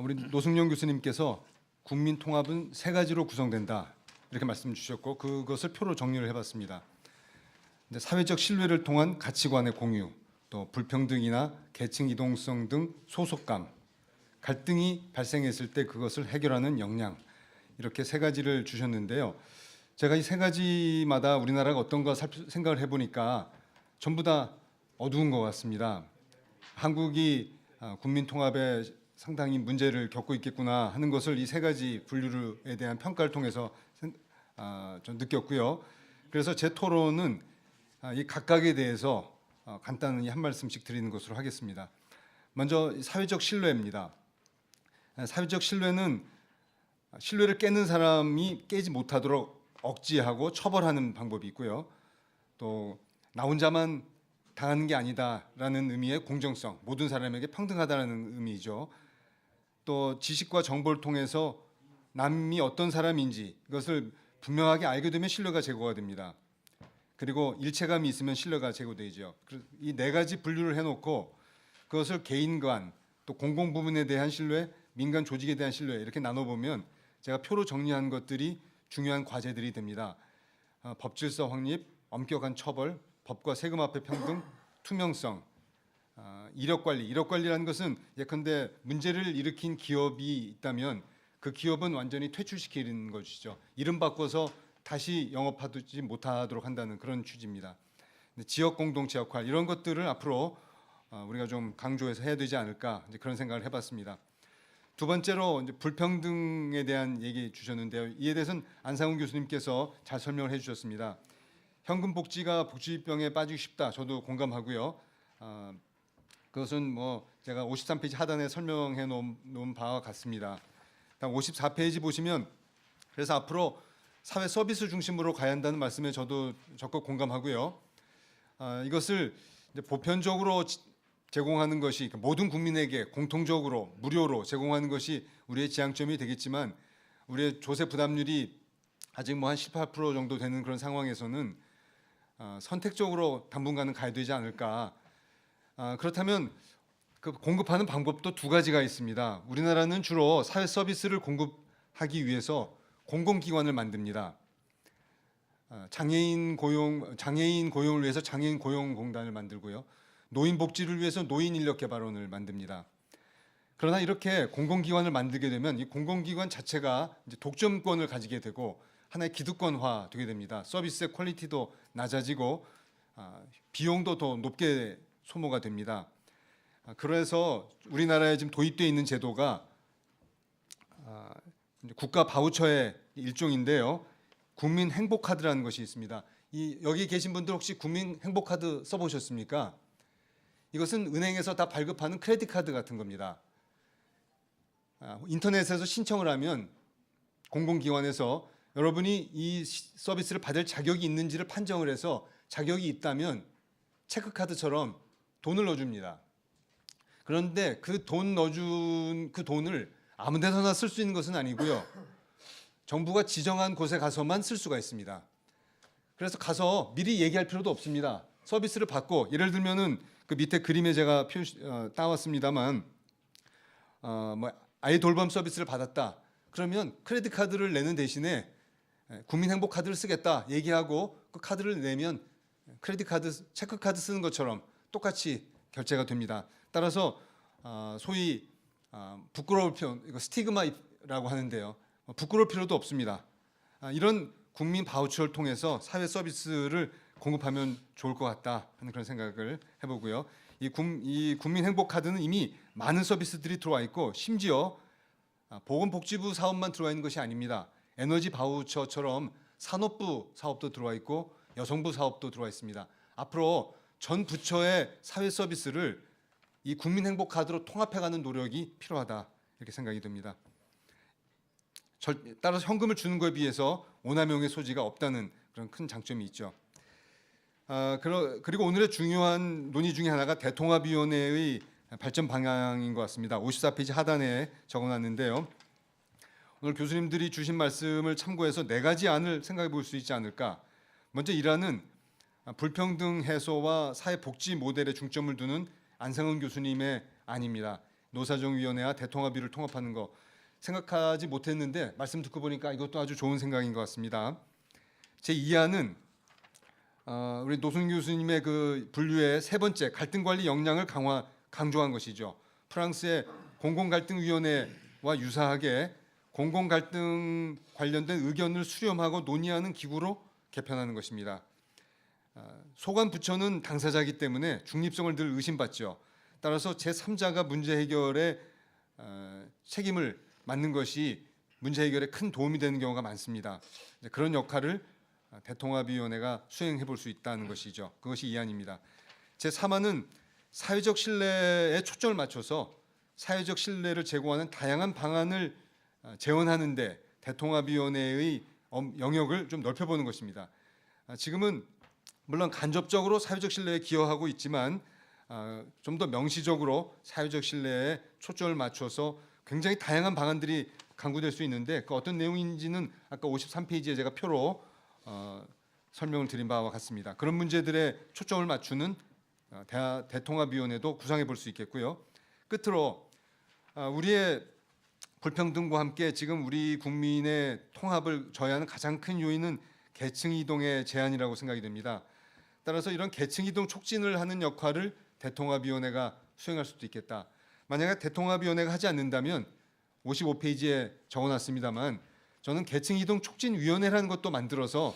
우리 노승용 교수님께서 국민 통합은 세 가지로 구성된다 이렇게 말씀 주셨고 그것을 표로 정리를 해봤습니다. 사회적 신뢰를 통한 가치관의 공유, 또 불평등이나 계층 이동성 등 소속감, 갈등이 발생했을 때 그것을 해결하는 역량, 이렇게 세 가지를 주셨는데요. 제가 이 세 가지마다 우리나라가 어떤가 생각을 해보니까 전부 다 어두운 것 같습니다. 한국이 국민 통합에 상당히 문제를 겪고 있겠구나 하는 것을 이 세 가지 분류에 대한 평가를 통해서 좀 느꼈고요. 그래서 제 토론은 이 각각에 대해서 간단히 한 말씀씩 드리는 것으로 하겠습니다. 먼저 사회적 신뢰입니다. 사회적 신뢰는 신뢰를 깨는 사람이 깨지 못하도록 억지하고 처벌하는 방법이 있고요. 또 나 혼자만 당하는 게 아니다라는 의미의 공정성, 모든 사람에게 평등하다는 의미죠. 또 지식과 정보를 통해서 남이 어떤 사람인지 이것을 분명하게 알게 되면 신뢰가 제고가 됩니다. 그리고 일체감이 있으면 신뢰가 제고되죠. 이 네 가지 분류를 해놓고 그것을 개인 간, 또 공공 부문에 대한 신뢰, 민간 조직에 대한 신뢰 이렇게 나눠보면 제가 표로 정리한 것들이 중요한 과제들이 됩니다. 법질서 확립, 엄격한 처벌, 법과 세금 앞에 평등, 투명성, 이력 관리. 이력 관리라는 것은 예컨대 문제를 일으킨 기업이 있다면 그 기업은 완전히 퇴출시키는 것이죠. 이름 바꿔서 다시 영업하지 못하도록 한다는 그런 취지입니다. 지역 공동체 역할 이런 것들을 앞으로 우리가 좀 강조해서 해야 되지 않을까 이제 그런 생각을 해봤습니다. 두 번째로 이제 불평등에 대한 얘기 주셨는데요. 이에 대해서는 안상훈 교수님께서 잘 설명을 해주셨습니다. 현금 복지가 복지병에 빠지기 쉽다. 저도 공감하고요. 그것은 뭐 제가 53페이지 하단에 설명해 놓은 바와 같습니다. 54페이지 보시면 그래서 앞으로 사회 서비스 중심으로 가야 한다는 말씀에 저도 적극 공감하고요. 이것을 이제 보편적으로 제공하는 것이 모든 국민에게 공통적으로 무료로 제공하는 것이 우리의 지향점이 되겠지만 우리의 조세 부담률이 아직 뭐 한 18% 정도 되는 그런 상황에서는 선택적으로 당분간은 가야 되지 않을까. 그렇다면 그 공급하는 방법도 두 가지가 있습니다. 우리나라는 주로 사회 서비스를 공급하기 위해서 공공기관을 만듭니다. 장애인 고용을 위해서 장애인 고용공단을 만들고요. 노인 복지를 위해서 노인인력개발원을 만듭니다. 그러나 이렇게 공공기관을 만들게 되면 이 공공기관 자체가 이제 독점권을 가지게 되고 하나의 기득권화 되게 됩니다. 서비스의 퀄리티도 낮아지고 비용도 더 높게 소모가 됩니다. 그래서 우리나라에 지금 도입되어 있는 제도가 국가 바우처의 일종인데요. 국민 행복카드라는 것이 있습니다. 여기 계신 분들 혹시 국민 행복카드 써보셨습니까? 이것은 은행에서 다 발급하는 크레딧 카드 같은 겁니다. 인터넷에서 신청을 하면 공공기관에서 여러분이 이 서비스를 받을 자격이 있는지를 판정을 해서 자격이 있다면 체크카드처럼 돈을 넣어줍니다. 그런데 그 돈 넣어준 그 돈을 아무 데서나 쓸 수 있는 것은 아니고요. 정부가 지정한 곳에 가서만 쓸 수가 있습니다. 그래서 가서 미리 얘기할 필요도 없습니다. 서비스를 받고 예를 들면은 그 밑에 그림에 제가 따왔습니다만 뭐 아이 돌봄 서비스를 받았다. 그러면 크레딧 카드를 내는 대신에 국민 행복 카드를 쓰겠다 얘기하고 그 카드를 내면 크레딧 카드, 체크 카드 쓰는 것처럼 똑같이 결제가 됩니다. 따라서 소위 부끄러울 필요, 이거 스티그마라고 하는데요. 부끄러울 필요도 없습니다. 이런 국민 바우처를 통해서 사회 서비스를 공급하면 좋을 것 같다 하는 그런 생각을 해보고요. 이 국민 행복 카드는 이미 많은 서비스들이 들어와 있고 심지어 보건복지부 사업만 들어와 있는 것이 아닙니다. 에너지 바우처처럼 산업부 사업도 들어와 있고 여성부 사업도 들어와 있습니다. 앞으로 전 부처의 사회 서비스를 이 국민 행복 카드로 통합해가는 노력이 필요하다 이렇게 생각이 듭니다. 따라서 현금을 주는 것에 비해서 오남용의 소지가 없다는 그런 큰 장점이 있죠. 그리고 오늘의 중요한 논의 중에 하나가 대통합위원회의 발전 방향인 것 같습니다. 54페이지 하단에 적어놨는데요. 오늘 교수님들이 주신 말씀을 참고해서 네 가지 안을 생각해 볼 수 있지 않을까. 먼저 1안은 불평등 해소와 사회복지 모델에 중점을 두는 안상훈 교수님의 안입니다. 노사정위원회와 대통합위를 통합하는 거 생각하지 못했는데 말씀 듣고 보니까 이것도 아주 좋은 생각인 것 같습니다. 제 2안은 우리 노승 교수님의 그 분류의 세 번째 갈등 관리 역량을 강조한 것이죠. 프랑스의 공공갈등위원회와 유사하게 공공갈등 관련된 의견을 수렴하고 논의하는 기구로 개편하는 것입니다. 소관 부처는 당사자이기 때문에 중립성을 늘 의심받죠. 따라서 제3자가 문제 해결에 책임을 맡는 것이 문제 해결에 큰 도움이 되는 경우가 많습니다. 그런 역할을 대통합위원회가 수행해 볼 수 있다는 것이죠. 그것이 2안입니다. 제3안은 사회적 신뢰에 초점을 맞춰서 사회적 신뢰를 제고하는 다양한 방안을 재원하는 데 대통합위원회의 영역을 좀 넓혀보는 것입니다. 지금은 물론 간접적으로 사회적 신뢰에 기여하고 있지만 좀 더 명시적으로 사회적 신뢰에 초점을 맞춰서 굉장히 다양한 방안들이 강구될 수 있는데 그 어떤 내용인지는 아까 53페이지에 제가 표로 설명을 드린 바와 같습니다. 그런 문제들에 초점을 맞추는 대통합위원회도 구상해 볼 수 있겠고요. 끝으로 우리의 불평등과 함께 지금 우리 국민의 통합을 저해하는 가장 큰 요인은 계층 이동의 제한이라고 생각이 됩니다. 따라서 이런 계층 이동 촉진을 하는 역할을 대통합위원회가 수행할 수도 있겠다. 만약에 대통합위원회가 하지 않는다면 55페이지에 적어놨습니다만 저는 계층 이동 촉진 위원회라는 것도 만들어서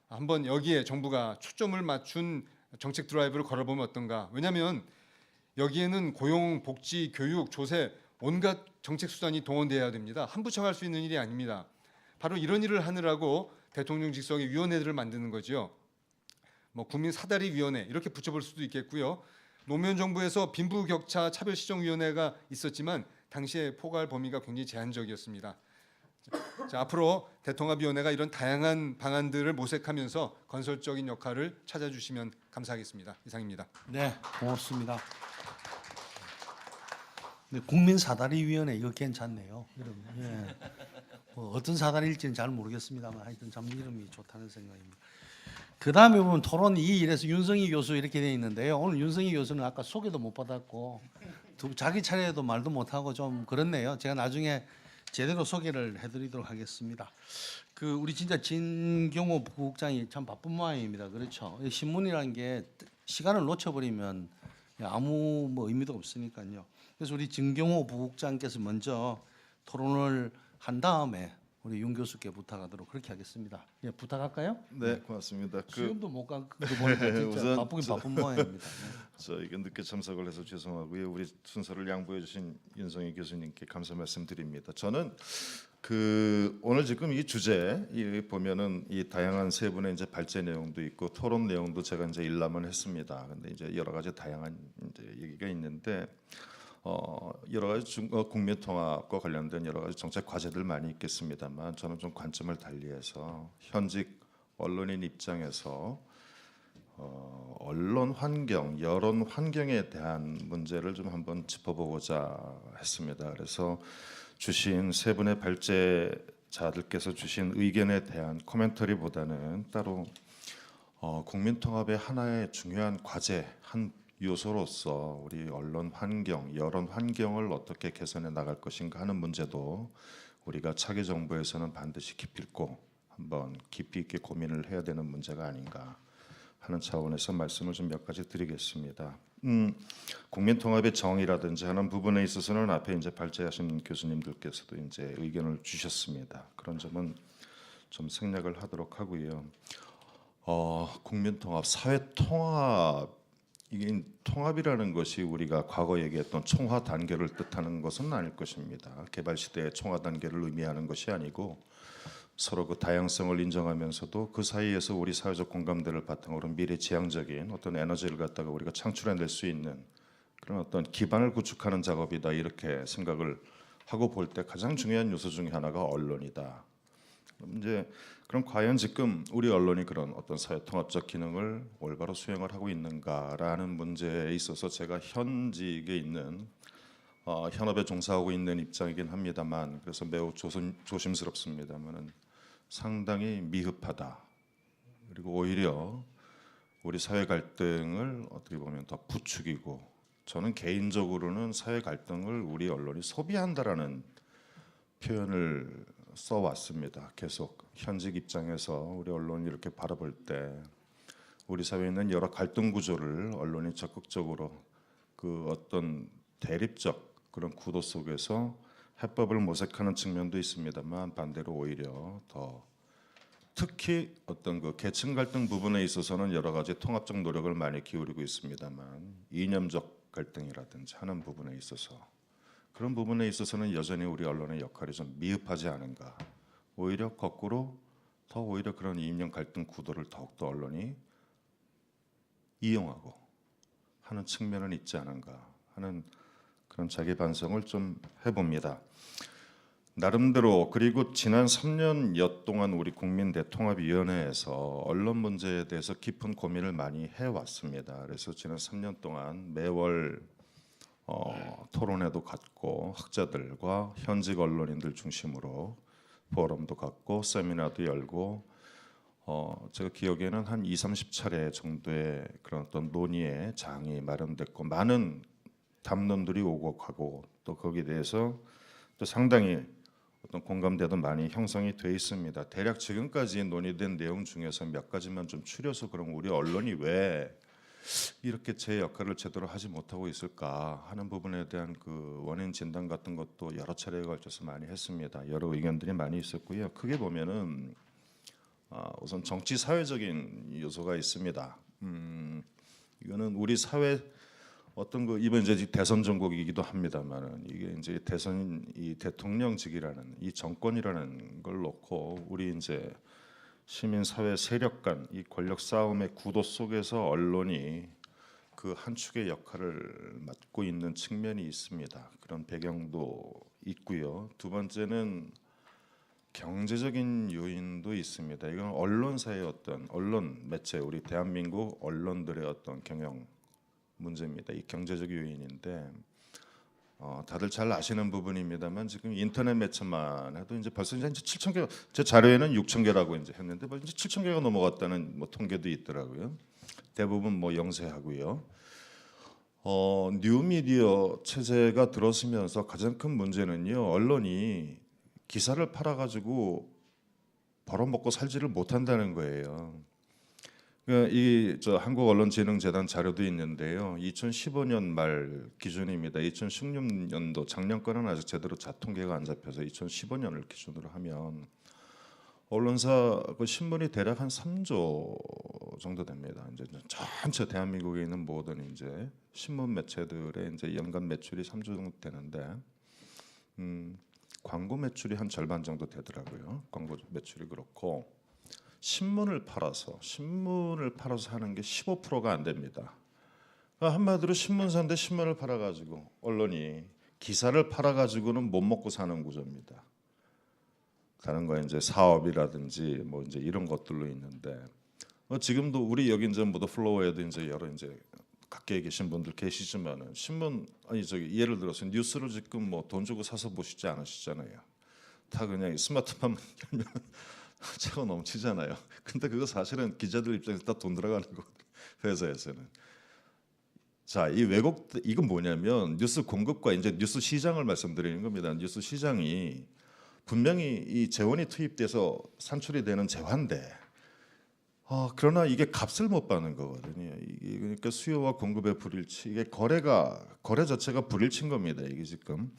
한번 여기에 정부가 초점을 맞춘 정책 드라이브를 걸어보면 어떤가. 왜냐하면 여기에는 고용, 복지, 교육, 조세 온갖 정책 수단이 동원돼야 됩니다. 한 부처가 할 수 있는 일이 아닙니다. 바로 이런 일을 하느라고 대통령 직속의 위원회들을 만드는 거죠. 뭐 국민 사다리 위원회 이렇게 붙여볼 수도 있겠고요. 노무현 정부에서 빈부격차 차별시정위원회가 있었지만 당시에 포괄 범위가 굉장히 제한적이었습니다. 자, 앞으로 대통합위원회가 이런 다양한 방안들을 모색하면서 건설적인 역할을 찾아주시면 감사하겠습니다. 이상입니다. 네, 고맙습니다. 네, 국민사다리위원회 이거 괜찮네요. 이름. 예. 뭐 어떤 사다리일지는 잘 모르겠습니다만 하여튼 참 이름이 좋다는 생각입니다. 그 다음에 보면 토론 2일에서 윤성희 교수 이렇게 되어 있는데요. 오늘 윤성희 교수는 아까 소개도 못 받았고 자기 차례에도 말도 못하고 좀 그렇네요. 제가 나중에 제대로 소개를 해드리도록 하겠습니다. 그 우리 진짜 진경호 부국장이 참 바쁜 모양입니다. 그렇죠. 신문이라는 게 시간을 놓쳐버리면 아무 뭐 의미도 없으니까요. 그래서 우리 진경호 부국장께서 먼저 토론을 한 다음에 우리 윤 교수께 부탁하도록 그렇게 하겠습니다. 예, 부탁할까요? 네, 고맙습니다. 시험도 못 가고 보니까 진짜 바쁜 모양입니다. 저희가 늦게 참석을 해서 죄송하고요. 우리 순서를 양보해 주신 윤성희 교수님께 감사 말씀드립니다. 저는 오늘 지금 이 주제 보면은 이 다양한 세 분의 이제 발제 내용도 있고 토론 내용도 제가 이제 일람을 했습니다. 근데 이제 여러 가지 다양한 이제 얘기가 있는데 여러 가지 국민 통합과 관련된 여러 가지 정책 과제들 많이 있겠습니다만 저는 좀 관점을 달리해서 현직 언론인 입장에서 언론 환경, 여론 환경에 대한 문제를 좀 한번 짚어보고자 했습니다. 그래서 주신 세 분의 발제자들께서 주신 의견에 대한 코멘터리보다는 따로 국민 통합의 하나의 중요한 과제 한 요소로서 우리 언론 환경, 여론 환경을 어떻게 개선해 나갈 것인가 하는 문제도 우리가 차기 정부에서는 반드시 기필코 한번 깊이 있게 고민을 해야 되는 문제가 아닌가 하는 차원에서 말씀을 좀 몇 가지 드리겠습니다. 국민 통합의 정의라든지 하는 부분에 있어서는 앞에 이제 발제하신 교수님들께서도 이제 의견을 주셨습니다. 그런 점은 좀 생략을 하도록 하고요. 국민 통합, 사회 통합 이게 통합이라는 것이 우리가 과거 얘기했던 총화 단계를 뜻하는 것은 아닐 것입니다. 개발 시대의 총화 단계를 의미하는 것이 아니고 서로 그 다양성을 인정하면서도 그 사이에서 우리 사회적 공감대를 바탕으로 미래지향적인 어떤 에너지를 갖다가 우리가 창출해낼 수 있는 그런 어떤 기반을 구축하는 작업이다 이렇게 생각을 하고 볼 때 가장 중요한 요소 중에 하나가 언론이다. 이제 그럼 과연 지금 우리 언론이 그런 어떤 사회 통합적 기능을 올바로 수행을 하고 있는가라는 문제에 있어서 제가 현직에 있는 현업에 종사하고 있는 입장이긴 합니다만 그래서 매우 조심스럽습니다만은 상당히 미흡하다. 그리고 오히려 우리 사회 갈등을 어떻게 보면 더 부추기고 저는 개인적으로는 사회 갈등을 우리 언론이 소비한다라는 표현을 써왔습니다. 계속 현직 입장에서 우리 언론이 이렇게 바라볼 때 우리 사회에 있는 여러 갈등 구조를 언론이 적극적으로 그 어떤 대립적 그런 구도 속에서 해법을 모색하는 측면도 있습니다만 반대로 오히려 더 특히 어떤 그 계층 갈등 부분에 있어서는 여러 가지 통합적 노력을 많이 기울이고 있습니다만 이념적 갈등이라든지 하는 부분에 있어서 그런 부분에 있어서는 여전히 우리 언론의 역할이 좀 미흡하지 않은가. 오히려 거꾸로 더 오히려 그런 이념 갈등 구도를 더욱더 언론이 이용하고 하는 측면은 있지 않은가 하는 그런 자기 반성을 좀 해봅니다. 나름대로 그리고 지난 3년여 동안 우리 국민 대통합위원회에서 언론 문제에 대해서 깊은 고민을 많이 해왔습니다. 그래서 지난 3년 동안 매월 토론회도 갖고 학자들과 현직 언론인들 중심으로 포럼도 갖고 세미나도 열고 제가 기억에는 한 20-30차례 정도의 그런 어떤 논의의 장이 마련됐고 많은 담론들이 오고 가고 또 거기에 대해서 또 상당히 어떤 공감대도 많이 형성이 돼 있습니다. 대략 지금까지 논의된 내용 중에서 몇 가지만 좀 추려서 그럼 우리 언론이 왜 이렇게 제 역할을 제대로 하지 못하고 있을까 하는 부분에 대한 그 원인 진단 같은 것도 여러 차례에 걸쳐서 많이 했습니다. 여러 의견들이 많이 있었고요. 크게 보면은 우선 정치 사회적인 요소가 있습니다. 이거는 우리 사회 어떤 그 이번 이제 대선 전국이기도 합니다만은 이게 이제 대선 이 대통령직이라는 이 정권이라는 걸 놓고 우리 이제 시민 사회 세력 간 이 권력 싸움의 구도 속에서 언론이 그 한 축의 역할을 맡고 있는 측면이 있습니다. 그런 배경도 있고요. 두 번째는 경제적인 요인도 있습니다. 이건 언론사의 어떤 언론 매체 우리 대한민국 언론들의 어떤 경영 문제입니다. 이 경제적 요인인데 다들 잘 아시는 부분입니다만 지금 인터넷 매체만 해도 이제 벌써 이제 7,000개 제 자료에는 6,000개라고 이제 했는데 벌써 이제 7,000개가 넘어갔다는 뭐 통계도 있더라고요. 대부분 뭐 영세하고요. 뉴미디어 체제가 들어서면서 가장 큰 문제는요. 언론이 기사를 팔아가지고 벌어먹고 살지를 못한다는 거예요. 이저 한국언론진흥재단 자료도 있는데요. 2015년 말 기준입니다. 2016년도 작년 거는 아직 제대로 자통계가 안 잡혀서 2015년을 기준으로 하면 언론사 그 신문이 대략 한 3조 정도 됩니다. 이제 전체 대한민국에 있는 모든 이제 신문 매체들의 이제 연간 매출이 3조 정도 되는데 광고 매출이 한 절반 정도 되더라고요. 광고 매출이 그렇고. 신문을 팔아서 하는 게 15%가 안 됩니다. 그러니까 한마디로 신문사인데 신문을 팔아가지고 언론이 기사를 팔아가지고는 못 먹고 사는 구조입니다. 다른 거 이제 사업이라든지 뭐 이제 이런 것들로 있는데 지금도 우리 여기 이제 모두 플로어에도 이제 여러 이제 각계에 계신 분들 계시지만은 신문 예를 들어서 뉴스를 지금 뭐 돈 주고 사서 보시지 않으시잖아요. 다 그냥 스마트폰 열면 차가 넘치잖아요. 근데 그거 사실은 기자들 입장에서 다 돈 들어가는 거 회사에서는. 자, 이 왜곡 이건 뭐냐면 뉴스 공급과 이제 뉴스 시장을 말씀드리는 겁니다. 뉴스 시장이 분명히 이 재원이 투입돼서 산출이 되는 재화인데 그러나 이게 값을 못 받는 거거든요. 이게 그러니까 수요와 공급의 불일치, 이게 거래 자체가 불일치인 겁니다. 이게 지금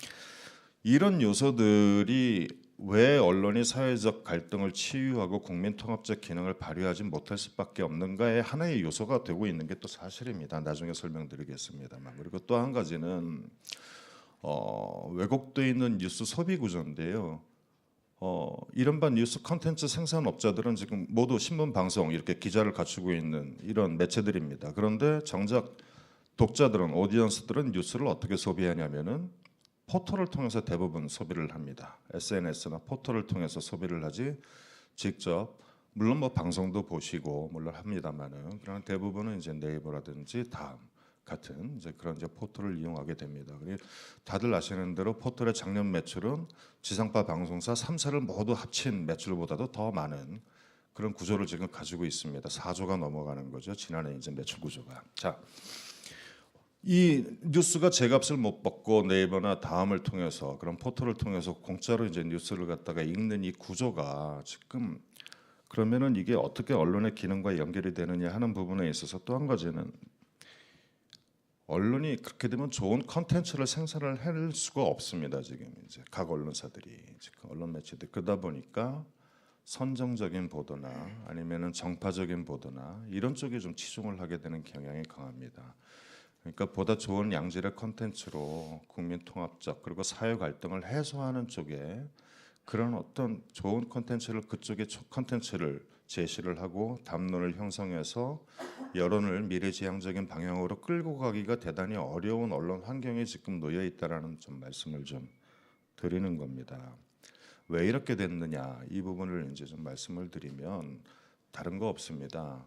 이런 요소들이 왜 언론이 사회적 갈등을 치유하고 국민 통합적 기능을 발휘하지 못할 수밖에 없는가의 하나의 요소가 되고 있는 게 또 사실입니다. 나중에 설명드리겠습니다만. 그리고 또 한 가지는 왜곡되어 있는 뉴스 소비 구조인데요. 이른바 뉴스 콘텐츠 생산업자들은 지금 모두 신문, 방송 이렇게 기자를 갖추고 있는 이런 매체들입니다. 그런데 정작 독자들은 오디언스들은 뉴스를 어떻게 소비하냐면은 포털을 통해서 대부분 소비를 합니다. SNS나 포털을 통해서 소비를 하지 직접 물론 뭐 방송도 보시고 물론 합니다만은 그러나 대부분은 이제 네이버라든지 다음 같은 이제 그런 이제 포털을 이용하게 됩니다. 그리고 다들 아시는 대로 포털의 작년 매출은 지상파 방송사 3사를 모두 합친 매출보다도 더 많은 그런 구조를 지금 가지고 있습니다. 4조가 넘어가는 거죠. 지난해 이제 매출 구조가. 자. 이 뉴스가 제값을 못 받고 네이버나 다음을 통해서 그런 포털을 통해서 공짜로 이제 뉴스를 갖다가 읽는 이 구조가 지금 그러면은 이게 어떻게 언론의 기능과 연결이 되느냐 하는 부분에 있어서 또 한 가지는 언론이 그렇게 되면 좋은 컨텐츠를 생산을 해낼 수가 없습니다. 지금 이제 각 언론사들이 지금 언론 매체들 그러다 보니까 선정적인 보도나 아니면은 정파적인 보도나 이런 쪽에 좀 치중을 하게 되는 경향이 강합니다. 그러니까 보다 좋은 양질의 컨텐츠로 국민 통합적 그리고 사회 갈등을 해소하는 쪽에 그런 어떤 좋은 컨텐츠를 그쪽에 컨텐츠를 제시를 하고 담론을 형성해서 여론을 미래지향적인 방향으로 끌고 가기가 대단히 어려운 언론 환경에 지금 놓여 있다라는 좀 말씀을 좀 드리는 겁니다. 왜 이렇게 됐느냐 이 부분을 이제 좀 말씀을 드리면 다른 거 없습니다.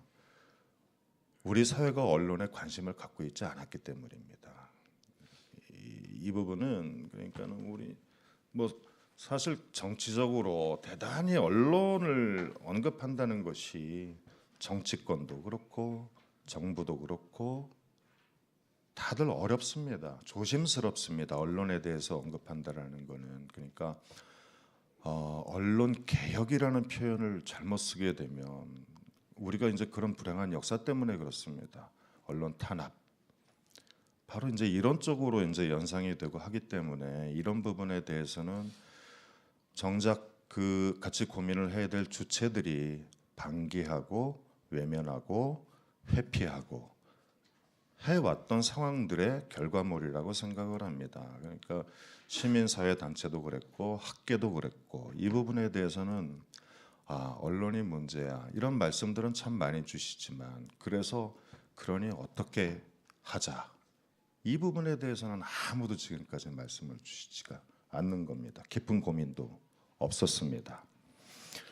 우리 사회가 언론에 관심을 갖고 있지 않았기 때문입니다. 이 부분은 그러니까는 우리 뭐 사실 정치적으로 대단히 언론을 언급한다는 것이 정치권도 그렇고 정부도 그렇고 다들 어렵습니다. 조심스럽습니다. 언론에 대해서 언급한다라는 거는 그러니까 언론 개혁이라는 표현을 잘못 쓰게 되면 우리가 이제 그런 불행한 역사 때문에 그렇습니다. 언론 탄압. 바로 이제 이런 쪽으로 이제 연상이 되고 하기 때문에 이런 부분에 대해서는 정작 그 같이 고민을 해야 될 주체들이 방기하고 외면하고 회피하고 해왔던 상황들의 결과물이라고 생각을 합니다. 그러니까 시민사회 단체도 그랬고 학계도 그랬고 이 부분에 대해서는 언론이 문제야 이런 말씀들은 참 많이 주시지만 그래서 그러니 어떻게 하자 이 부분에 대해서는 아무도 지금까지 말씀을 주시지가 않는 겁니다. 깊은 고민도 없었습니다.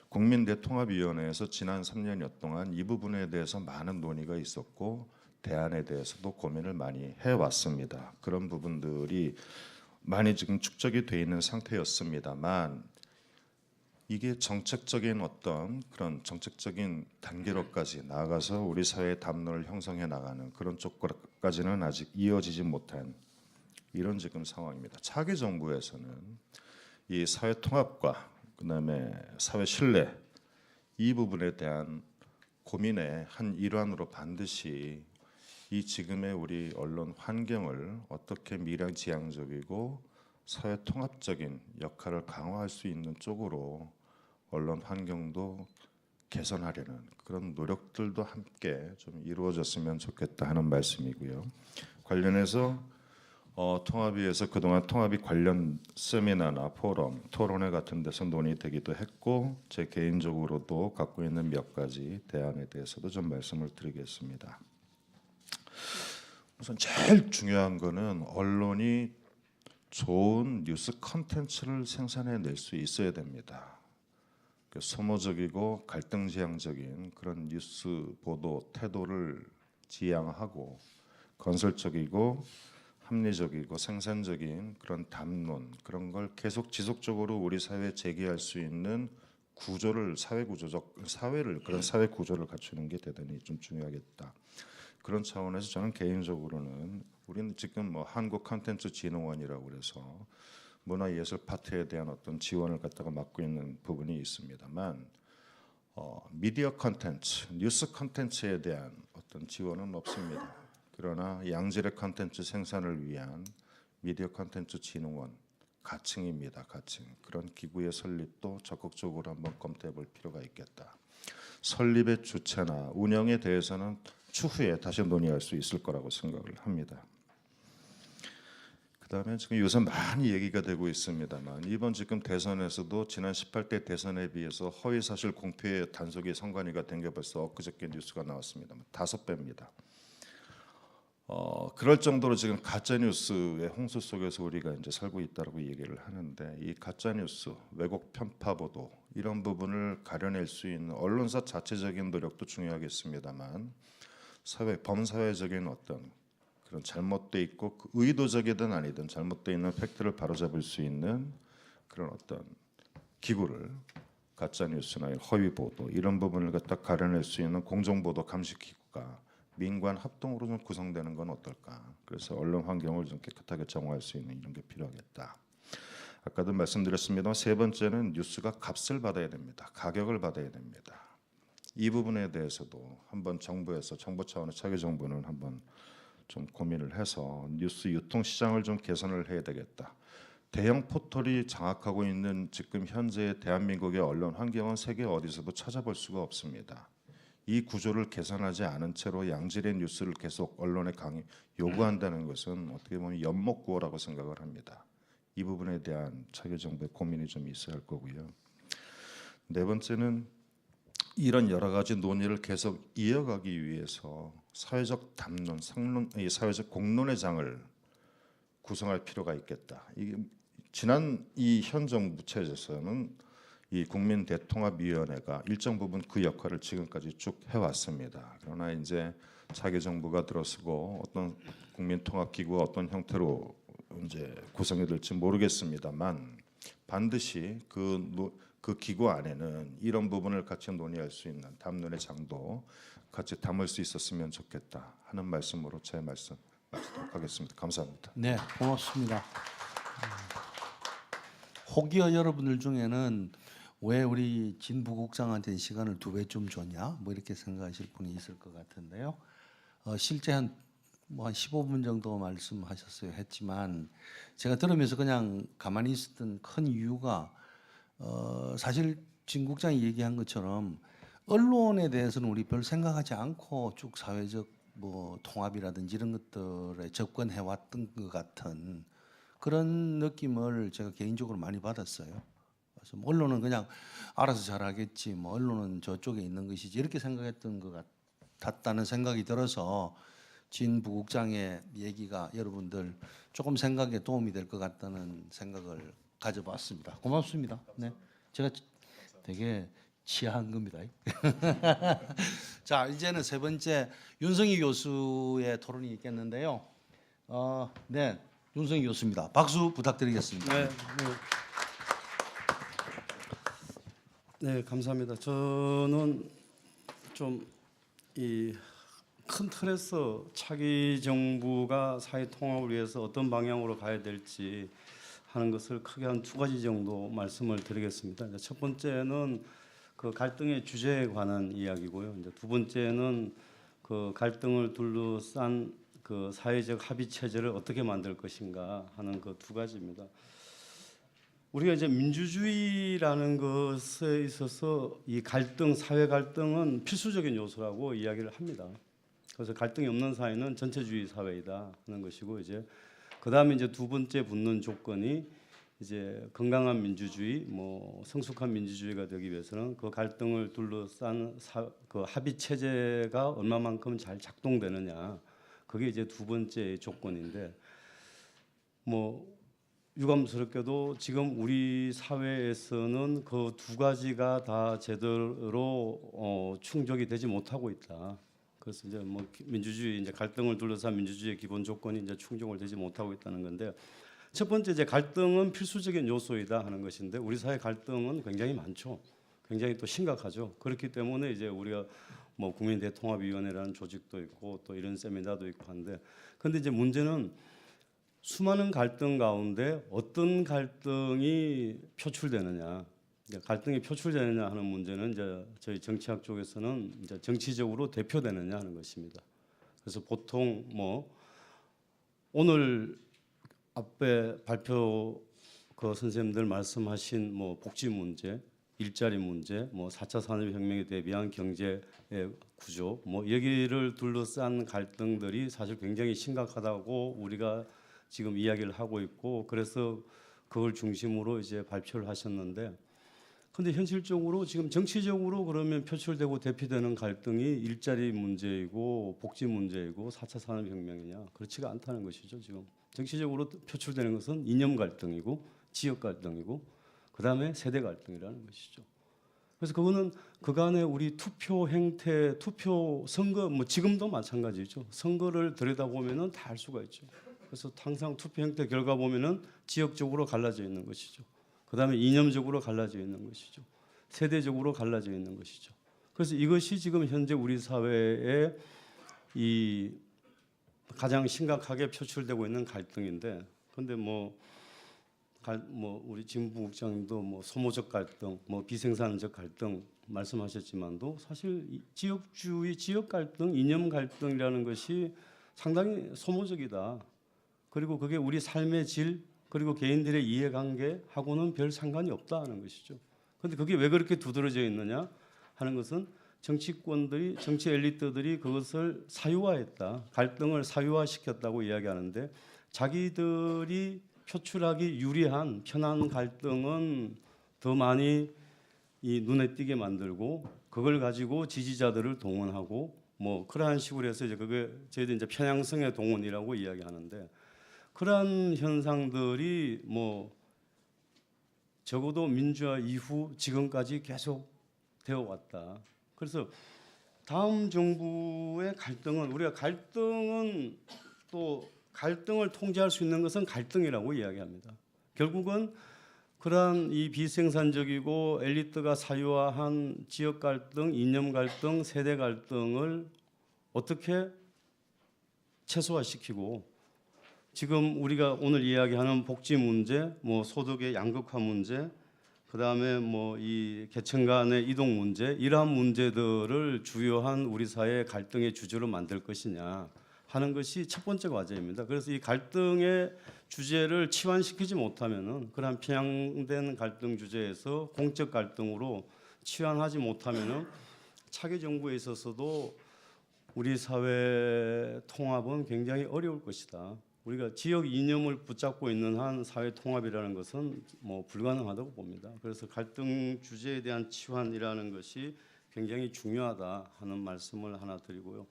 국민대통합위원회에서 지난 3년여 동안 이 부분에 대해서 많은 논의가 있었고 대안에 대해서도 고민을 많이 해왔습니다. 그런 부분들이 많이 지금 축적이 돼 있는 상태였습니다만 이게 정책적인 어떤 그런 정책적인 단계로까지 나아가서 우리 사회의 담론을 형성해 나가는 그런 쪽까지는 아직 이어지지 못한 이런 지금 상황입니다. 차기 정부에서는 이 사회 통합과 그다음에 사회 신뢰 이 부분에 대한 고민의 한 일환으로 반드시 이 지금의 우리 언론 환경을 어떻게 미래지향적이고 사회 통합적인 역할을 강화할 수 있는 쪽으로 언론 환경도 개선하려는 그런 노력들도 함께 좀 이루어졌으면 좋겠다 하는 말씀이고요. 관련해서 통합위에서 그동안 통합위 관련 세미나나 포럼, 토론회 같은 데서 논의되기도 했고 제 개인적으로도 갖고 있는 몇 가지 대안에 대해서도 좀 말씀을 드리겠습니다. 우선 제일 중요한 거는 언론이 좋은 뉴스 컨텐츠를 생산해낼 수 있어야 됩니다. 소모적이고 갈등지향적인 그런 뉴스 보도 태도를 지향하고 건설적이고 합리적이고 생산적인 그런 담론 그런 걸 계속 지속적으로 우리 사회에 제기할 수 있는 구조를 사회를 그런 사회 구조를 갖추는 게 대단히 좀 중요하겠다. 그런 차원에서 저는 개인적으로는 우리는 지금 뭐 한국컨텐츠진흥원이라고 그래서 문화예술 파트에 대한 어떤 지원을 갖다가 맡고 있는 부분이 있습니다만 미디어 컨텐츠, 뉴스 컨텐츠에 대한 어떤 지원은 없습니다. 그러나 양질의 컨텐츠 생산을 위한 미디어 컨텐츠 진흥원 가칭입니다. 가칭. 그런 기구의 설립도 적극적으로 한번 검토해 볼 필요가 있겠다. 설립의 주체나 운영에 대해서는 추후에 다시 논의할 수 있을 거라고 생각을 합니다. 그다음에 지금 요새 많이 얘기가 되고 있습니다만 이번 지금 대선에서도 지난 18대 대선에 비해서 허위사실 공표의 단속이 선관위가 된 게 벌써 엊그저께 뉴스가 나왔습니다만 5배입니다. 그럴 정도로 지금 가짜 뉴스의 홍수 속에서 우리가 이제 살고 있다고 얘기를 하는데 이 가짜 뉴스, 왜곡 편파 보도 이런 부분을 가려낼 수 있는 언론사 자체적인 노력도 중요하겠습니다만 범사회적인 어떤 그런 잘못돼 있고 의도적이든 아니든 잘못돼 있는 팩트를 바로잡을 수 있는 그런 어떤 기구를 가짜 뉴스나 허위 보도 이런 부분을 갖다 가려낼 수 있는 공정보도 감시 기구가 민관 합동으로 좀 구성되는 건 어떨까? 그래서 언론 환경을 좀 깨끗하게 정화할 수 있는 이런 게 필요하겠다. 아까도 말씀드렸습니다만 세 번째는 뉴스가 값을 받아야 됩니다. 가격을 받아야 됩니다. 이 부분에 대해서도 한번 정부에서 정부 차원의 차기 정부는 한번 좀 고민을 해서 뉴스 유통 시장을 좀 개선을 해야 되겠다. 대형 포털이 장악하고 있는 지금 현재 대한민국의 언론 환경은 세계 어디서도 찾아볼 수가 없습니다. 이 구조를 개선하지 않은 채로 양질의 뉴스를 계속 언론에 요구한다는 것은 어떻게 보면 연목구호라고 생각을 합니다. 이 부분에 대한 차기 정부의 고민이 좀 있어야 할 거고요. 네 번째는 이런 여러 가지 논의를 계속 이어가기 위해서 사회적 담론, 상론, 이 사회적 공론의 장을 구성할 필요가 있겠다. 이게 지난 이 현 정부 체제에서는 이 국민 대통합위원회가 일정 부분 그 역할을 지금까지 쭉 해왔습니다. 그러나 이제 차기 정부가 들어서고 어떤 국민통합기구가 어떤 형태로 이제 구성이 될지 모르겠습니다만 반드시 그 기구 안에는 이런 부분을 같이 논의할 수 있는 담론의 장도 같이 담을 수 있었으면 좋겠다 하는 말씀으로 제 말씀 마치도록 하겠습니다. 감사합니다. 네, 고맙습니다. 혹여 여러분들 중에는 왜 우리 진 부국장한테 시간을 2배쯤 줬냐 뭐 이렇게 생각하실 분이 있을 것 같은데요. 실제 한 15분 정도 말씀하셨어요 했지만 제가 들으면서 그냥 가만히 있었던 큰 이유가 사실 진 국장이 얘기한 것처럼 언론에 대해서는 우리 별 생각하지 않고 쭉 사회적 뭐 통합이라든지 이런 것들에 접근해 왔던 것 같은 그런 느낌을 제가 개인적으로 많이 받았어요. 그래서 뭐 언론은 그냥 알아서 잘하겠지, 뭐 언론은 저쪽에 있는 것이지 이렇게 생각했던 것 같다는 생각이 들어서 진 부국장의 얘기가 여러분들 조금 생각에 도움이 될 것 같다는 생각을 가져봤습니다. 고맙습니다. 네, 제가 되게 치아한 겁니다. 자, 이제는 세 번째 윤성희 교수의 토론이 있겠는데요. 네, 윤성희 교수입니다. 박수 부탁드리겠습니다. 네, 네, 감사합니다. 저는 좀 이 큰 틀에서 차기 정부가 사회 통합을 위해서 어떤 방향으로 가야 될지 하는 것을 크게 한 2가지 정도 말씀을 드리겠습니다. 이제 첫 번째는 그 갈등의 주제에 관한 이야기고요. 이제 두 번째는 그 갈등을 둘러싼 그 사회적 합의 체제를 어떻게 만들 것인가 하는 그 2가지입니다. 우리가 이제 민주주의라는 것에 있어서 이 갈등, 사회 갈등은 필수적인 요소라고 이야기를 합니다. 그래서 갈등이 없는 사회는 전체주의 사회이다 하는 것이고 이제 그다음에 이제 2번째 붙는 조건이 이제 건강한 민주주의, 뭐 성숙한 민주주의가 되기 위해서는 그 갈등을 둘러싼 그 합의 체제가 얼마만큼 잘 작동되느냐, 그게 이제 2번째 조건인데 뭐 유감스럽게도 지금 우리 사회에서는 그 2가지가 다 제대로 충족이 되지 못하고 있다. 그래서 이제 뭐 민주주의 이제 갈등을 둘러싼 민주주의의 기본 조건이 이제 충족을 되지 못하고 있다는 건데, 첫 번째 이제 갈등은 필수적인 요소이다 하는 것인데 우리 사회 갈등은 굉장히 많죠. 굉장히 또 심각하죠. 그렇기 때문에 이제 우리가 뭐 국민대통합위원회라는 조직도 있고 또 이런 세미나도 있고 한데, 근데 이제 문제는 수많은 갈등 가운데 어떤 갈등이 표출되느냐, 갈등이 표출되느냐 하는 문제는 이제 저희 정치학 쪽에서는 이제 정치적으로 대표되느냐 하는 것입니다. 그래서 보통 뭐 오늘 앞에 발표 그 선생님들 말씀하신 뭐 복지 문제, 일자리 문제, 뭐 4차 산업혁명에 대비한 경제의 구조, 뭐 여기를 둘러싼 갈등들이 사실 굉장히 심각하다고 우리가 지금 이야기를 하고 있고, 그래서 그걸 중심으로 이제 발표를 하셨는데, 근데 현실적으로 지금 정치적으로 그러면 표출되고 대피되는 갈등이 일자리 문제이고 복지 문제이고 4차 산업혁명이냐, 그렇지가 않다는 것이죠. 지금 정치적으로 표출되는 것은 이념 갈등이고 지역 갈등이고 그다음에 세대 갈등이라는 것이죠. 그래서 그거는 그간의 우리 투표 행태, 투표 선거, 뭐 지금도 마찬가지죠. 선거를 들여다보면은 다 알 수가 있죠. 그래서 항상 투표 행태 결과 보면은 지역적으로 갈라져 있는 것이죠. 그다음에 이념적으로 갈라져 있는 것이죠. 세대적으로 갈라져 있는 것이죠. 그래서 이것이 지금 현재 우리 사회의 이 가장 심각하게 표출되고 있는 갈등인데, 근데 뭐 우리 진부 국장님도 뭐 소모적 갈등, 뭐 비생산적 갈등 말씀하셨지만도 사실 이 지역주의, 지역 갈등, 이념 갈등이라는 것이 상당히 소모적이다. 그리고 그게 우리 삶의 질 그리고 개인들의 이해관계하고는 별 상관이 없다는 것이죠. 그런데 그게 왜 그렇게 두드러져 있느냐 하는 것은 정치권들이, 정치 엘리트들이 그것을 사유화했다. 갈등을 사유화시켰다고 이야기하는데, 자기들이 표출하기 유리한 편한 갈등은 더 많이 이 눈에 띄게 만들고 그걸 가지고 지지자들을 동원하고 뭐 그러한 식으로 해서 이제 그게 저희들 이제 편향성의 동원이라고 이야기하는데, 그러한 현상들이 뭐 적어도 민주화 이후 지금까지 계속 되어 왔다. 그래서 다음 정부의 갈등은, 우리가 갈등은 또 갈등을 통제할 수 있는 것은 갈등이라고 이야기합니다. 결국은 그러한 이 비생산적이고 엘리트가 사유화한 지역 갈등, 이념 갈등, 세대 갈등을 어떻게 최소화시키고, 지금 우리가 오늘 이야기하는 복지 문제, 뭐 소득의 양극화 문제, 그다음에 뭐 이 계층 간의 이동 문제, 이러한 문제들을 주요한 우리 사회의 갈등의 주제로 만들 것이냐 하는 것이 첫 번째 과제입니다. 그래서 이 갈등의 주제를 치환시키지 못하면은, 그러한 편향된 갈등 주제에서 공적 갈등으로 치환하지 못하면은 차기 정부에 있어서도 우리 사회 통합은 굉장히 어려울 것이다. 우리가 지역 이념을 붙잡고 있는 한 사회 통합이라는 것은 뭐 불가능하다고 봅니다. 그래서 갈등 주제에 대한 치환이라는 것이 굉장히 중요하다 하는 말씀을 하나 드리고요.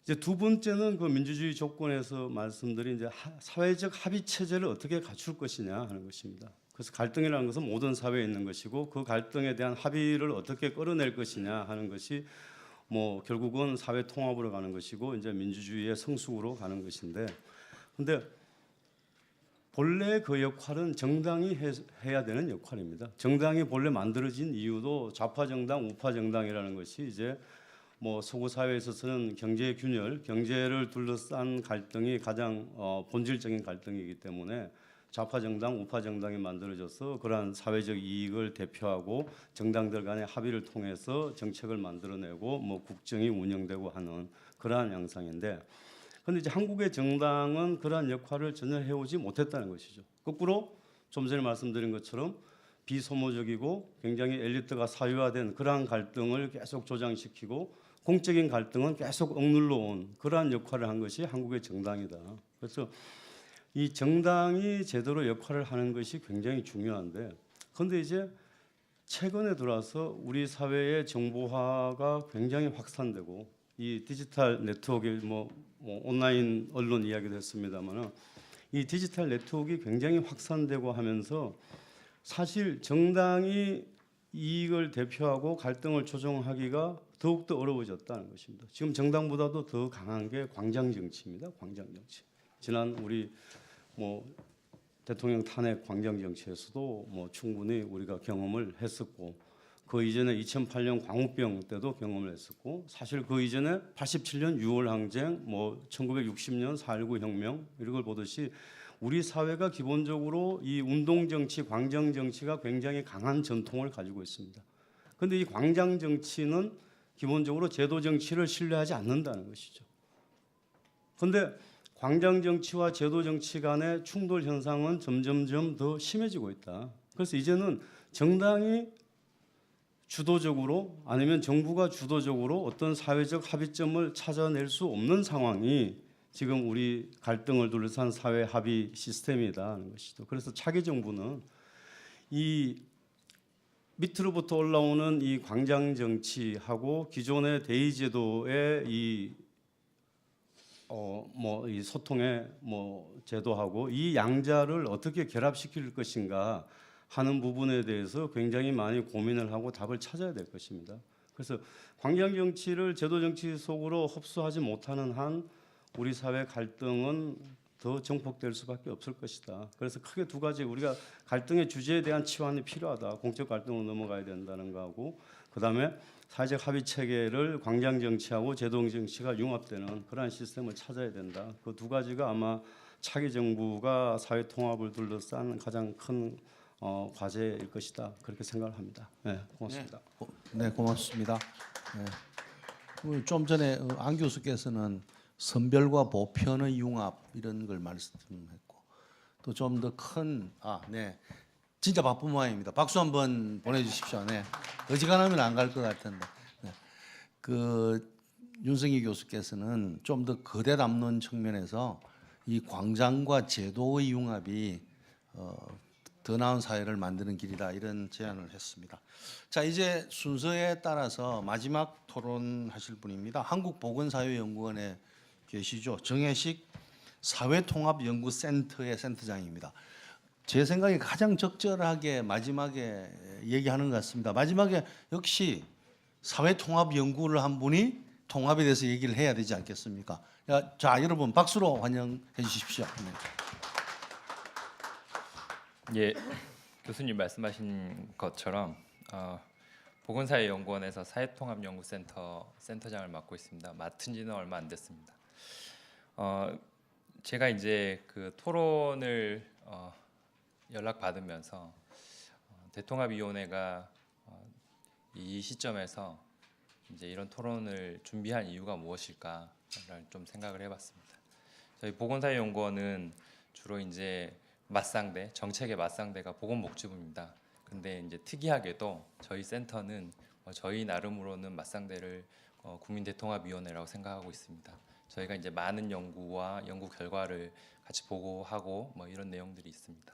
이제 두 번째는 그 민주주의 조건에서 말씀드린 이제 사회적 합의 체제를 어떻게 갖출 것이냐 하는 것입니다. 그래서 갈등이라는 것은 모든 사회에 있는 것이고, 그 갈등에 대한 합의를 어떻게 끌어낼 것이냐 하는 것이 뭐 결국은 사회 통합으로 가는 것이고, 이제 민주주의의 성숙으로 가는 것인데, 근데 본래 그 역할은 정당이 해야 되는 역할입니다. 정당이 본래 만들어진 이유도 좌파 정당, 우파 정당이라는 것이 이제 뭐 서구 사회에 있어서는 경제 균열, 경제를 둘러싼 갈등이 가장 본질적인 갈등이기 때문에 좌파 정당, 우파 정당이 만들어져서 그러한 사회적 이익을 대표하고 정당들 간의 합의를 통해서 정책을 만들어내고 뭐 국정이 운영되고 하는 그러한 양상인데, 그런데 이제 한국의 정당은 그러한 역할을 전혀 해오지 못했다는 것이죠. 거꾸로 좀 전에 말씀드린 것처럼 비소모적이고 굉장히 엘리트가 사유화된 그러한 갈등을 계속 조장시키고, 공적인 갈등은 계속 억눌러 온 그러한 역할을 한 것이 한국의 정당이다. 그래서 이 정당이 제대로 역할을 하는 것이 굉장히 중요한데, 그런데 이제 최근에 들어와서 우리 사회의 정보화가 굉장히 확산되고, 이 디지털 네트워크 뭐 온라인 언론 이야기도 했습니다만, 이 디지털 네트워크가 굉장히 확산되고 하면서 사실 정당이 이익을 대표하고 갈등을 조정하기가 더욱더 어려워졌다는 것입니다. 지금 정당보다도 더 강한 게 광장 정치입니다. 광장 정치. 지난 우리 뭐 대통령 탄핵 광장 정치에서도 뭐 충분히 우리가 경험을 했었고, 그 이전에 2008년 광우병 때도 경험을 했었고, 사실 그 이전에 87년 6월 항쟁, 뭐 1960년 4.19 혁명 이런 걸 보듯이 우리 사회가 기본적으로 이 운동 정치, 광장 정치가 굉장히 강한 전통을 가지고 있습니다. 그런데 이 광장 정치는 기본적으로 제도 정치를 신뢰하지 않는다는 것이죠. 그런데 광장 정치와 제도 정치 간의 충돌 현상은 점점점 더 심해지고 있다. 그래서 이제는 정당이 주도적으로 아니면 정부가 주도적으로 어떤 사회적 합의점을 찾아낼 수 없는 상황이 지금 우리 갈등을 둘러싼 사회 합의 시스템이다는 것이죠. 그래서 차기 정부는 이 밑으로부터 올라오는 이 광장 정치하고 기존의 대의 제도의 이 이 소통의 제도하고 이 양자를 어떻게 결합시킬 것인가 하는 부분에 대해서 굉장히 많이 고민을 하고 답을 찾아야 될 것입니다. 그래서 광장 정치를 제도 정치 속으로 흡수하지 못하는 한 우리 사회 갈등은 더 정폭될 수밖에 없을 것이다. 그래서 크게 두 가지 우리가 갈등의 주제에 대한 치환이 필요하다. 공적 갈등으로 넘어가야 된다는 거하고 그다음에 사회적 합의 체계를 광장 정치하고 제도 정치가 융합되는 그러한 시스템을 찾아야 된다. 그 두 가지가 아마 차기 정부가 사회 통합을 둘러싼 가장 큰 과제일 것이다. 그렇게 생각을 합니다. 네, 고맙습니다. 네, 고맙습니다. 네. 좀 전에 안 교수께서는 선별과 보편의 융합 이런 걸 말씀했고 또 좀 더 큰 네. 진짜 바쁜 모양입니다. 박수 한번 보내주십시오. 네. 어지간하면 안 갈 것 같은데. 네. 그 윤성희 교수께서는 좀 더 거대 담론 측면에서 이 광장과 제도의 융합이 더 나은 사회를 만드는 길이다 이런 제안을 했습니다. 자 이제 순서에 따라서 마지막 토론하실 분입니다. 한국보건사회연구원에 계시죠. 정혜식 사회통합연구센터의 센터장입니다. 제 생각에 가장 적절하게 마지막에 얘기하는 것 같습니다. 마지막에 역시 사회통합연구를 한 분이 통합에 대해서 얘기를 해야 되지 않겠습니까? 자 여러분 박수로 환영해 주십시오. 네. 예, 교수님 말씀하신 것처럼 보건사회연구원에서 사회통합연구센터 센터장을 맡고 있습니다. 맡은 지는 얼마 안 됐습니다. 제가 이제 그 토론을 연락 받으면서 대통합위원회가 이 시점에서 이제 이런 토론을 준비한 이유가 무엇일까를 좀 생각을 해봤습니다. 저희 보건사회연구원은 주로 이제 맞상대, 정책의 맞상대가 보건복지부입니다. 근데 이제 특이하게도 저희 센터는 저희 나름으로는 맞상대를 국민대통합위원회라고 생각하고 있습니다. 저희가 이제 많은 연구와 연구 결과를 같이 보고하고 뭐 이런 내용들이 있습니다.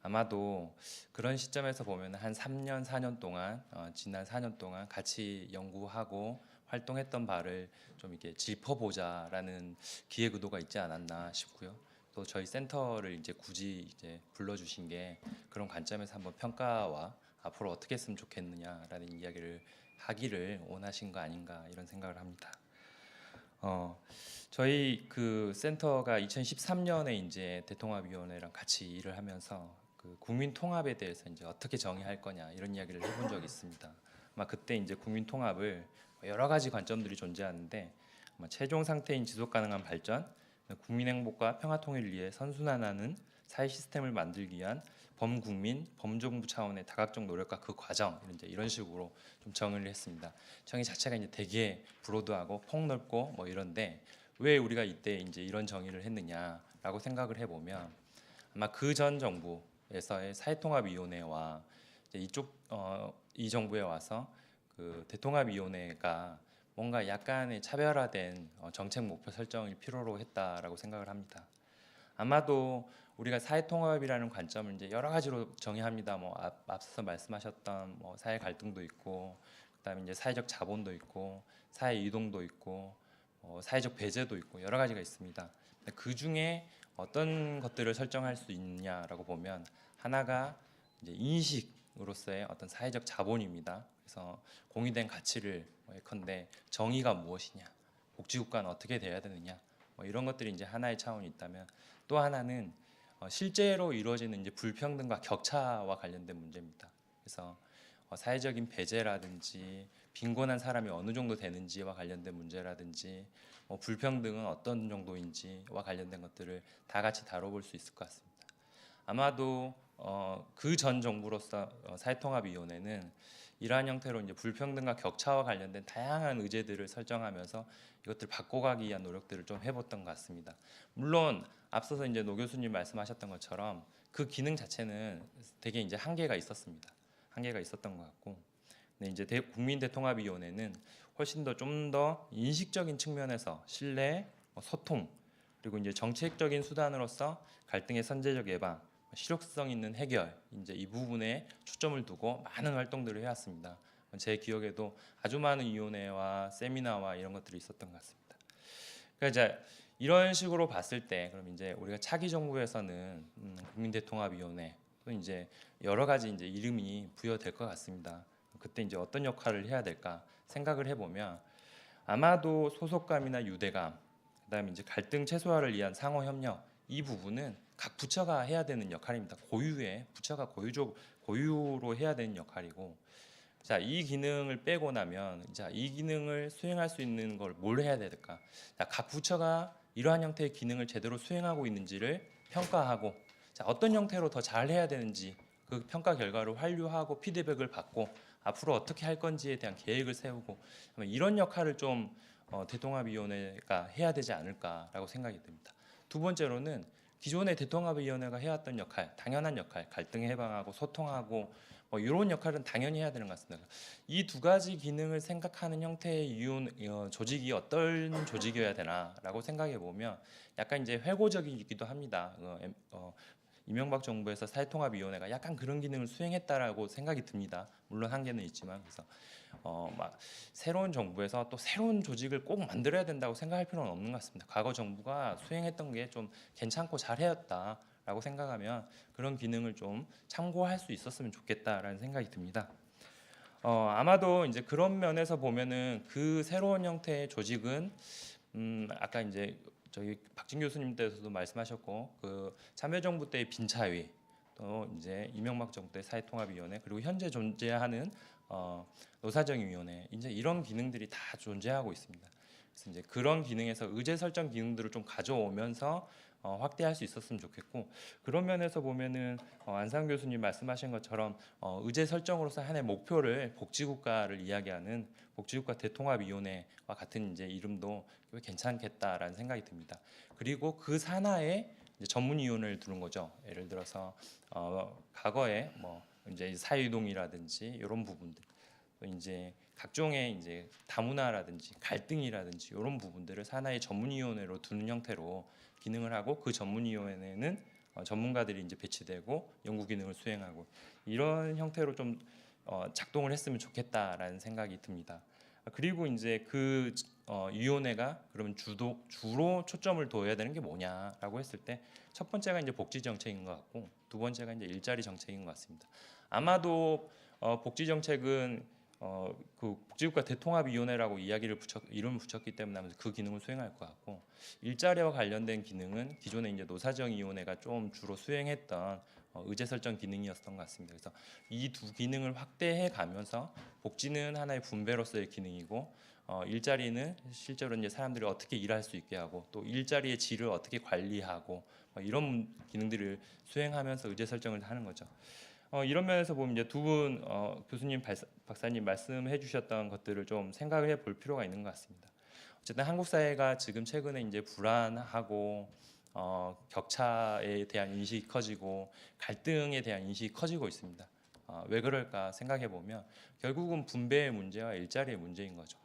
아마도 그런 시점에서 보면 한 3년, 4년 동안 지난 4년 동안 같이 연구하고 활동했던 바를 좀 이렇게 짚어보자라는 기획 의도가 있지 않았나 싶고요. 또 저희 센터를 이제 굳이 이제 불러주신 게 그런 관점에서 한번 평가와 앞으로 어떻게 했으면 좋겠느냐라는 이야기를 하기를 원하신 거 아닌가 이런 생각을 합니다. 저희 그 센터가 2013년에 이제 대통합위원회랑 같이 일을 하면서 그 국민 통합에 대해서 이제 어떻게 정의할 거냐 이런 이야기를 해본 적이 있습니다. 아마 그때 이제 국민 통합을 여러 가지 관점들이 존재하는데 아마 최종 상태인 지속 가능한 발전, 국민 행복과 평화 통일을 위해 선순환하는 사회 시스템을 만들기 위한 범국민, 범정부 차원의 다각적 노력과 그 과정 이런 식으로 좀 정의를 했습니다. 정의 자체가 이제 되게 브로드하고 폭넓고 뭐 이런데 왜 우리가 이때 이제 이런 정의를 했느냐라고 생각을 해보면 아마 그 전 정부에서의 사회통합위원회와 이제 이 정부에 와서 그 대통합위원회가 뭔가 약간의 차별화된 정책 목표 설정을 필요로 했다라고 생각을 합니다. 아마도 우리가 사회통합이라는 관점을 이제 여러 가지로 정의합니다. 뭐 앞서서 말씀하셨던 뭐 사회 갈등도 있고, 그다음에 이제 사회적 자본도 있고, 사회 이동도 있고, 사회적 배제도 있고 여러 가지가 있습니다. 그 중에 어떤 것들을 설정할 수 있냐라고 보면 하나가 이제 인식으로서의 어떤 사회적 자본입니다. 그래서 공유된 가치를 예컨대 정의가 무엇이냐, 복지국가는 어떻게 돼야 되느냐, 뭐 이런 것들이 이제 하나의 차원이 있다면 또 하나는 실제로 이루어지는 이제 불평등과 격차와 관련된 문제입니다. 그래서 사회적인 배제라든지 빈곤한 사람이 어느 정도 되는지와 관련된 문제라든지 불평등은 어떤 정도인지와 관련된 것들을 다 같이 다뤄볼 수 있을 것 같습니다. 아마도 그 전 정부로서 사회통합위원회는 이러한 형태로 이제 불평등과 격차와 관련된 다양한 의제들을 설정하면서 이것들을 바꿔가기 위한 노력들을 좀 해봤던 것 같습니다. 물론 앞서서 이제 노 교수님 말씀하셨던 것처럼 그 기능 자체는 되게 이제 한계가 있었습니다. 한계가 있었던 것 같고, 근데 이제 국민대통합위원회는 훨씬 더 좀 더 인식적인 측면에서 신뢰, 소통, 그리고 이제 정책적인 수단으로서 갈등의 선제적 예방, 실효성 있는 해결, 이제 이 부분에 초점을 두고 많은 활동들을 해왔습니다. 제 기억에도 아주 많은 위원회와 세미나와 이런 것들이 있었던 것 같습니다. 그러니까 이제 이런 식으로 봤을 때, 그럼 이제 우리가 차기 정부에서는 국민대통합위원회 또 이제 여러 가지 이제 이름이 부여될 것 같습니다. 그때 이제 어떤 역할을 해야 될까 생각을 해보면 아마도 소속감이나 유대감, 그다음에 이제 갈등 최소화를 위한 상호 협력, 이 부분은 각 부처가 해야 되는 역할입니다. 고유의 부처가 고유로 해야 되는 역할이고, 자, 이 기능을 빼고 나면 자, 이 기능을 수행할 수 있는 걸 뭘 해야 될까? 자, 각 부처가 이러한 형태의 기능을 제대로 수행하고 있는지를 평가하고, 자, 어떤 형태로 더 잘해야 되는지 그 평가 결과를 환류하고 피드백을 받고 앞으로 어떻게 할 건지에 대한 계획을 세우고, 이런 역할을 좀 대통합위원회가 해야 되지 않을까라고 생각이 듭니다. 두 번째로는 기존의 대통합위원회가 해왔던 역할, 당연한 역할, 갈등 해방하고 소통하고 뭐 이런 역할은 당연히 해야 되는 것 같습니다. 이 두 가지 기능을 생각하는 형태의 조직이 어떤 조직이어야 되나라고 생각해 보면 약간 이제 회고적이기도 합니다. 이명박 정부에서 사회통합위원회가 약간 그런 기능을 수행했다라고 생각이 듭니다. 물론 한계는 있지만, 그래서 막 새로운 정부에서 또 새로운 조직을 꼭 만들어야 된다고 생각할 필요는 없는 것 같습니다. 과거 정부가 수행했던 게 좀 괜찮고 잘해왔다라고 생각하면 그런 기능을 좀 참고할 수 있었으면 좋겠다라는 생각이 듭니다. 아마도 이제 그런 면에서 보면은 그 새로운 형태의 조직은 아까 이제 저희 박진 교수님 때도 말씀하셨고 그 참여정부 때의 빈차위, 또 이제 이명박 정부 때 사회통합위원회, 그리고 현재 존재하는 노사정위원회, 이제 이런 기능들이 다 존재하고 있습니다. 그래서 이제 그런 기능에서 의제 설정 기능들을 좀 가져오면서 확대할 수 있었으면 좋겠고, 그런 면에서 보면은 안상 교수님 말씀하신 것처럼 의제 설정으로서 하나의 목표를 복지국가를 이야기하는 복지국가 대통합위원회와 같은 이제 이름도 괜찮겠다라는 생각이 듭니다. 그리고 그 산하에 이제 전문위원회를 두는 거죠. 예를 들어서 과거에 뭐 이제 사회이동이라든지 이런 부분들, 또 이제 각종의 이제 다문화라든지 갈등이라든지 이런 부분들을 산하의 전문위원회로 두는 형태로 기능을 하고, 그 전문위원회는 전문가들이 이제 배치되고 연구 기능을 수행하고, 이런 형태로 좀 작동을 했으면 좋겠다라는 생각이 듭니다. 그리고 이제 그 위원회가 그러면 주로 초점을 둬야 되는 게 뭐냐라고 했을 때 첫 번째가 이제 복지 정책인 것 같고, 두 번째가 이제 일자리 정책인 것 같습니다. 아마도 복지 정책은 그 복지국가 대통합위원회라고 이름을 붙였기 때문에 아무래도 그 기능을 수행할 것 같고, 일자리와 관련된 기능은 기존에 이제 노사정위원회가 좀 주로 수행했던 의제 설정 기능이었던 것 같습니다. 그래서 이 두 기능을 확대해 가면서 복지는 하나의 분배로서의 기능이고, 일자리는 실제로 이제 사람들이 어떻게 일할 수 있게 하고, 또 일자리의 질을 어떻게 관리하고 이런 기능들을 수행하면서 의제 설정을 하는 거죠. 이런 면에서 보면 이제 두 분 교수님, 박사님 말씀해 주셨던 것들을 좀 생각을 해볼 필요가 있는 것 같습니다. 어쨌든 한국 사회가 지금 최근에 이제 불안하고 격차에 대한 인식이 커지고 갈등에 대한 인식이 커지고 있습니다. 왜 그럴까 생각해 보면 결국은 분배의 문제와 일자리의 문제인 거죠.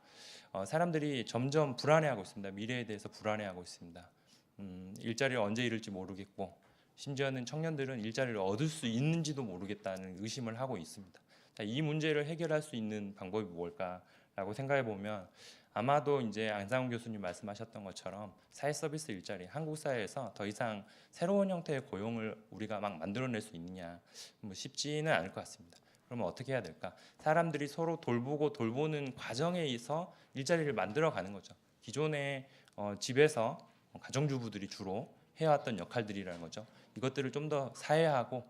사람들이 점점 불안해하고 있습니다. 미래에 대해서 불안해하고 있습니다. 일자리를 언제 잃을지 모르겠고, 심지어는 청년들은 일자리를 얻을 수 있는지도 모르겠다는 의심을 하고 있습니다. 자, 이 문제를 해결할 수 있는 방법이 뭘까라고 생각해 보면 아마도 이제 안상훈 교수님 말씀하셨던 것처럼 사회 서비스 일자리, 한국 사회에서 더 이상 새로운 형태의 고용을 우리가 막 만들어낼 수 있느냐, 뭐 쉽지는 않을 것 같습니다. 그러면 어떻게 해야 될까? 사람들이 서로 돌보고 돌보는 과정에 있어 일자리를 만들어가는 거죠. 기존에 집에서 가정주부들이 주로 해왔던 역할들이라는 거죠. 이것들을 좀 더 사회화하고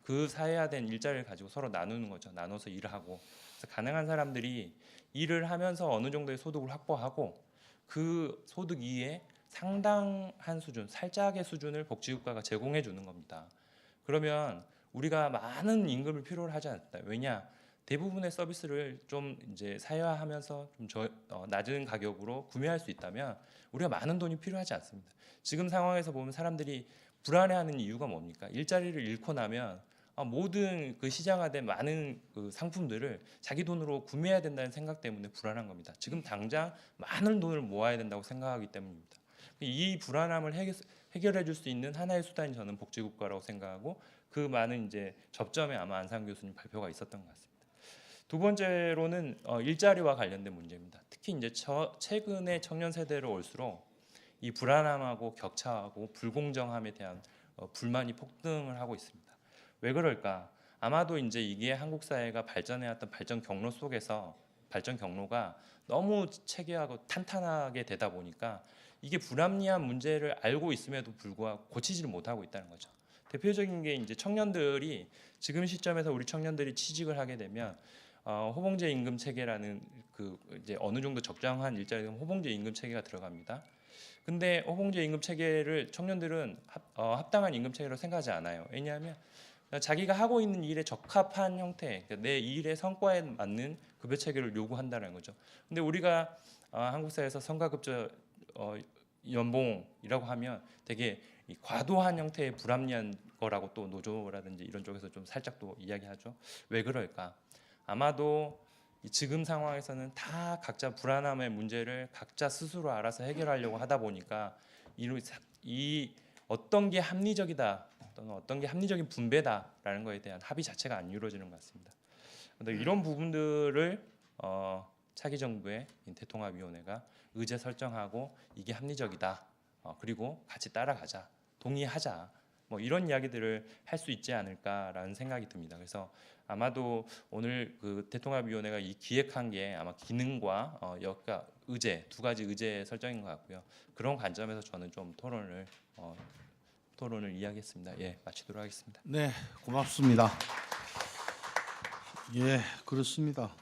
그 사회화된 일자리를 가지고 서로 나누는 거죠. 나눠서 일을 하고, 그래서 가능한 사람들이 일을 하면서 어느 정도의 소득을 확보하고 그 소득 이외에 상당한 수준, 살짝의 수준을 복지국가가 제공해 주는 겁니다. 그러면 우리가 많은 임금을 필요로 하지 않다. 왜냐? 대부분의 서비스를 좀 이제 사회화하면서 좀 낮은 가격으로 구매할 수 있다면 우리가 많은 돈이 필요하지 않습니다. 지금 상황에서 보면 사람들이 불안해하는 이유가 뭡니까? 일자리를 잃고 나면 모든 그 시장화된 많은 그 상품들을 자기 돈으로 구매해야 된다는 생각 때문에 불안한 겁니다. 지금 당장 많은 돈을 모아야 된다고 생각하기 때문입니다. 이 불안함을 해결해 줄 수 있는 하나의 수단이 저는 복지국가라고 생각하고, 그 많은 이제 접점에 아마 안상 교수님 발표가 있었던 것 같습니다. 두 번째로는 일자리와 관련된 문제입니다. 특히 이제 최근에 청년 세대로 올수록 이 불안함하고 격차하고 불공정함에 대한 불만이 폭등을 하고 있습니다. 왜 그럴까? 아마도 이제 이게 한국 사회가 발전해왔던 발전 경로 속에서 발전 경로가 너무 체계하고 탄탄하게 되다 보니까 이게 불합리한 문제를 알고 있음에도 불구하고 고치지를 못하고 있다는 거죠. 대표적인 게 이제 청년들이 지금 시점에서 우리 청년들이 취직을 하게 되면 호봉제 임금 체계라는 그 이제 어느 정도 적정한 일자리 되면 호봉제 임금 체계가 들어갑니다. 근데 호봉제 임금 체계를 청년들은 합당한 임금 체계로 생각하지 않아요. 왜냐하면 자기가 하고 있는 일에 적합한 형태, 그러니까 내 일의 성과에 맞는 급여 체계를 요구한다는 거죠. 근데 우리가 한국 사회에서 성과급저 연봉이라고 하면 되게 이 과도한 형태의 불합리한 거라고 또 노조라든지 이런 쪽에서 좀 살짝 또 이야기하죠. 왜 그럴까? 아마도 이 지금 상황에서는 다 각자 불안함의 문제를 각자 스스로 알아서 해결하려고 하다 보니까 이 어떤 게 합리적이다 또는 어떤 게 합리적인 분배다라는 거에 대한 합의 자체가 안 이루어지는 것 같습니다. 근데 이런 부분들을 차기 정부의 인태통합위원회가 의제 설정하고 이게 합리적이다. 그리고 같이 따라가자, 동의하자. 뭐 이런 이야기들을 할 수 있지 않을까라는 생각이 듭니다. 그래서 아마도 오늘 그 대통합위원회가 이 기획한 게 아마 기능과 역과 의제 두 가지 의제 설정인 것 같고요. 그런 관점에서 저는 좀 토론을 이야기했습니다. 예, 마치도록 하겠습니다. 네, 고맙습니다. 예, 그렇습니다.